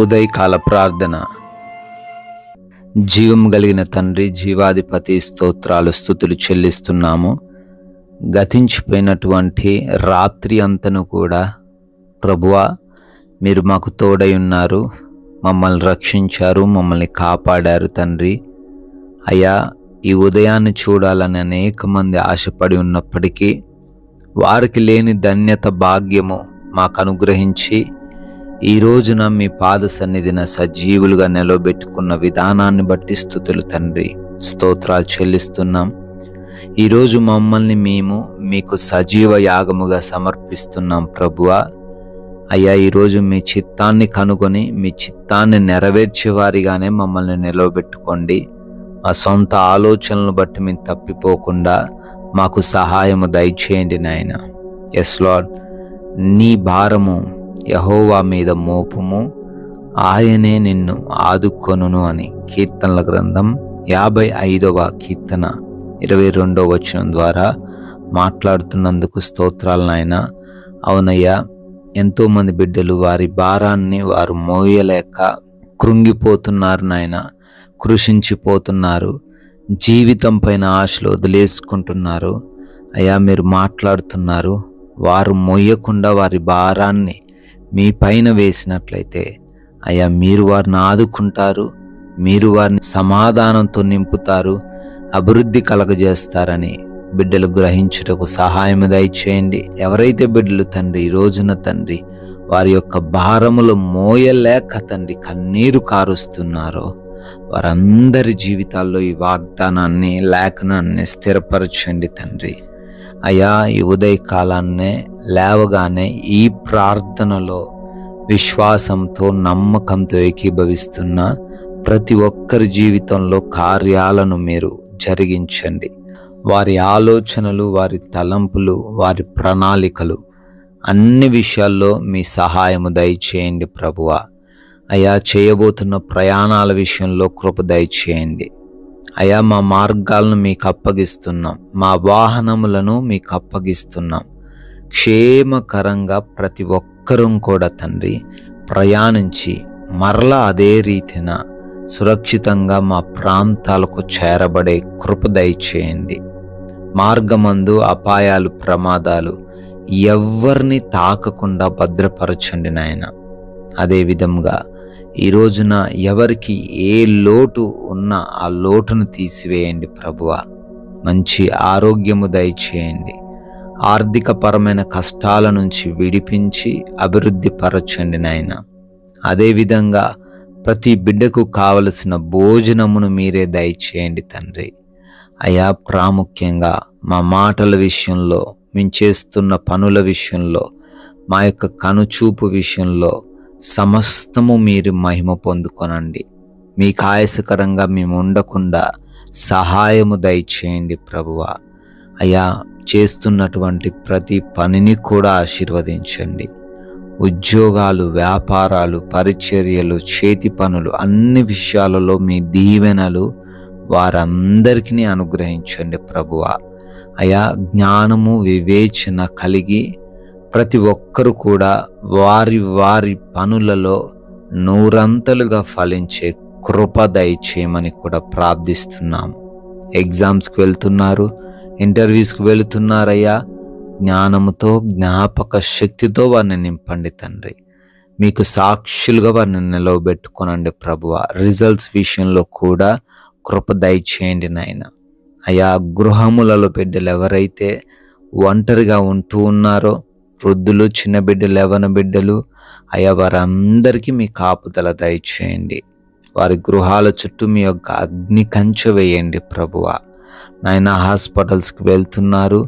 ఉదయకాల ప్రార్థన. జీవము కలిగిన తండ్రి, జీవాధిపతి, స్తోత్రాలు స్తుతులు చెల్లిస్తున్నాము. గతించిపోయినటువంటి రాత్రి అంతను కూడా ప్రభువా మీరు మాకు తోడై ఉన్నారు, మమ్మల్ని రక్షించారు, మమ్మల్ని కాపాడారు తండ్రి. అయ్యా, ఈ ఉదయాన్ని చూడాలని అనేక మంది ఆశపడి ఉన్నప్పటికీ వారికి లేని ధన్యత భాగ్యము మాకు అనుగ్రహించి ఈ రోజున మీ పాద సన్నిధిన సజీవులుగా నిలబెట్టుకున్న విధానాన్ని బట్టి స్తుతులు తండ్రి, స్తోత్రాలు చెల్లిస్తున్నాం. ఈరోజు మమ్మల్ని మేము మీకు సజీవ యాగముగా సమర్పిస్తున్నాం ప్రభువా. అయ్యా, ఈరోజు మీ చిత్తాన్ని కనుగొని మీ చిత్తాన్ని నెరవేర్చేవారిగానే మమ్మల్ని నిలబెట్టుకోండి. మా సొంత ఆలోచనలను బట్టి మేము తప్పిపోకుండా మాకు సహాయము దయచేయండి నాయన. ఎస్ లార్డ్, నీ భారము యెహోవా మీద మోపుము, ఆయనే నిన్ను ఆదుకొనును అని కీర్తనల గ్రంథం 55వ కీర్తన 22వ వచనం ద్వారా మాట్లాడుతున్నందుకు స్తోత్రాలు నాయన. అవునయ్యా, ఎంతోమంది బిడ్డలు వారి భారాన్ని వారు మోయలేక కృంగిపోతున్నారు నాయన, కృషించిపోతున్నారు, జీవితం పైన ఆశలు వదిలేసుకుంటున్నారు. అయ్యా, మీరు మాట్లాడుతున్నారు, వారు మోయకుండా వారి భారాన్ని మీ పైన వేసినట్లయితే అయ్యా మీరు వారిని ఆదుకుంటారు, మీరు వారిని సమాధానంతో నింపుతారు, అభివృద్ధి కలగజేస్తారని బిడ్డలు గ్రహించుటకు సహాయం దయచేయండి. ఎవరైతే బిడ్డలు తండ్రి ఈ రోజున తండ్రి వారి యొక్క భారములు మోయలేక తండ్రి కన్నీరు కారుస్తున్నారో వారందరి జీవితాల్లో ఈ వాగ్దానాన్ని, లేఖనాన్ని స్థిరపరచండి తండ్రి. అయ్యా, ఈ ఉదయకాలాన్నే లేవగానే ఈ ప్రార్థనలో విశ్వాసంతో నమ్మకంతో ఏకీభవిస్తున్న ప్రతి ఒక్కరి జీవితంలో కార్యాలను మీరు జరిగించండి. వారి ఆలోచనలు, వారి తలంపులు, వారి ప్రణాళికలు అన్ని విషయాల్లో మీ సహాయము దయచేయండి ప్రభువా. అయ్యా, చేయబోతున్న ప్రయాణాల విషయంలో కృప దయచేయండి. అయ్యా, మా మార్గాలను మీకు అప్పగిస్తున్నాం, మా వాహనములను మీకు అప్పగిస్తున్నాం. క్షేమకరంగా ప్రతి ఒక్కరూ కూడా తండ్రి ప్రయాణించి మరలా అదే రీతిన సురక్షితంగా మా ప్రాంతాలకు చేరబడే కృప దయచేయండి. మార్గమందు అపాయాలు, ప్రమాదాలు ఎవ్వరిని తాకకుండా భద్రపరచండి నాయన. అదేవిధంగా ఈ రోజున ఎవరికి ఏ లోటు ఉన్నా ఆ లోటును తీసివేయండి ప్రభువా. మంచి ఆరోగ్యము దయచేయండి. ఆర్థికపరమైన కష్టాల నుంచి విడిపించి అభివృద్ధి పరచండి నాయన. అదేవిధంగా ప్రతి బిడ్డకు కావలసిన భోజనమును మీరే దయచేయండి తండ్రి. అయా, ప్రాముఖ్యంగా మా మాటల విషయంలో, మేము చేస్తున్న పనుల విషయంలో, మా యొక్క కనుచూపు విషయంలో సమస్తము మీరు మహిమ పొందుకొనండి. మీకు ఆయాసకరంగా మేము ఉండకుండా సహాయము దయచేయండి ప్రభువా. అయ్యా, చేస్తున్నటువంటి ప్రతి పనిని కూడా ఆశీర్వదించండి. ఉద్యోగాలు, వ్యాపారాలు, పరిచర్యలు, చేతి పనులు అన్ని విషయాలలో మీ దీవెనలు వారందరికీ అనుగ్రహించండి ప్రభువా. అయ్యా, జ్ఞానము, వివేచన కలిగి ప్రతి ఒక్కరు కూడా వారి వారి పనులలో నూరంతలుగా ఫలించే కృప దయచేయమని కూడా ప్రార్థిస్తున్నాము. ఎగ్జామ్స్కి వెళ్తున్నారు, ఇంటర్వ్యూస్కి వెళుతున్నారయ్యా, జ్ఞానముతో, జ్ఞాపక శక్తితో వారిని నింపండి తండ్రి. మీకు సాక్షులుగా వారిని నిలవబెట్టుకోనండి ప్రభువా. రిజల్ట్స్ విషయంలో కూడా కృప దయచేయండి నాయన. అయా, గృహములలో బిడ్డలు ఎవరైతే ఒంటరిగా ఉంటూ ఉన్నారో, వృద్ధులు, చిన్న బిడ్డలు, యవ్వన బిడ్డలు, అయ్యా వారందరికీ మీ కాపుదల దయచేయండి. వారి గృహాల చుట్టూ మీ యొక్క అగ్ని కంచె వేయండి ప్రభువా. నాయన, హాస్పిటల్స్కి వెళ్తున్నారు,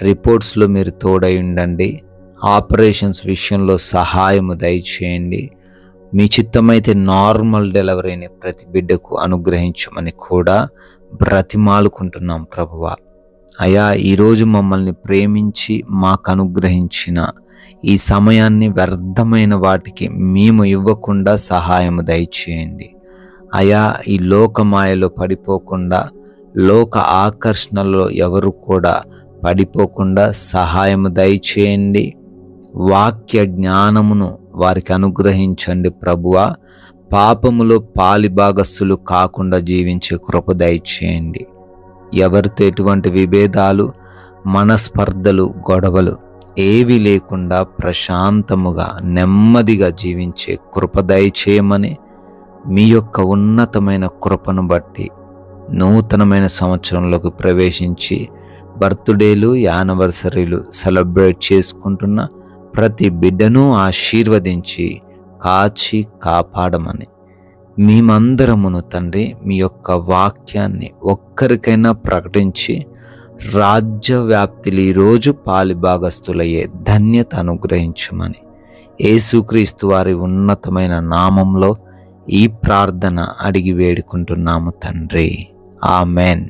రిపోర్ట్స్లో మీరు తోడై ఉండండి. ఆపరేషన్స్ విషయంలో సహాయము దయచేయండి. మీ చిత్తమైతే నార్మల్ డెలివరీని ప్రతి బిడ్డకు అనుగ్రహించమని కూడా బ్రతిమాలుకుంటున్నాం ప్రభువా. అయా, ఈరోజు మమ్మల్ని ప్రేమించి మాకు అనుగ్రహించిన ఈ సమయాన్ని వ్యర్థమైన వాటికి మేము ఇవ్వకుండా సహాయము దయచేయండి. అయా, ఈ లోకమాయలో పడిపోకుండా, లోక ఆకర్షణలో ఎవరు కూడా పడిపోకుండా సహాయము దయచేయండి. వాక్య జ్ఞానమును వారికి అనుగ్రహించండి ప్రభువా. పాపములో పాలిభాగస్తులు కాకుండా జీవించే కృప దయచేయండి. ఎవరితో ఎటువంటి విభేదాలు, మనస్పర్ధలు, గొడవలు ఏవి లేకుండా ప్రశాంతముగా నెమ్మదిగా జీవించే కృప దయచేయమని మీ యొక్క ఉన్నతమైన కృపను బట్టి నూతనమైన సంవత్సరంలోకి ప్రవేశించి బర్త్డేలు, యానివర్సరీలు సెలబ్రేట్ చేసుకుంటున్న ప్రతి బిడ్డను ఆశీర్వదించి కాచి కాపాడమని మేమందరమును తండ్రి మీ యొక్క వాక్యాన్ని ఒక్కరికైనా ప్రకటించి రాజ్య వ్యాప్తిలో ఈరోజు పాలిభాగస్తులయ్యే ధన్యత అనుగ్రహించమని యేసుక్రీస్తు వారి ఉన్నతమైన నామంలో ఈ ప్రార్థన అడిగి వేడుకుంటున్నాము తండ్రి. ఆమెన్.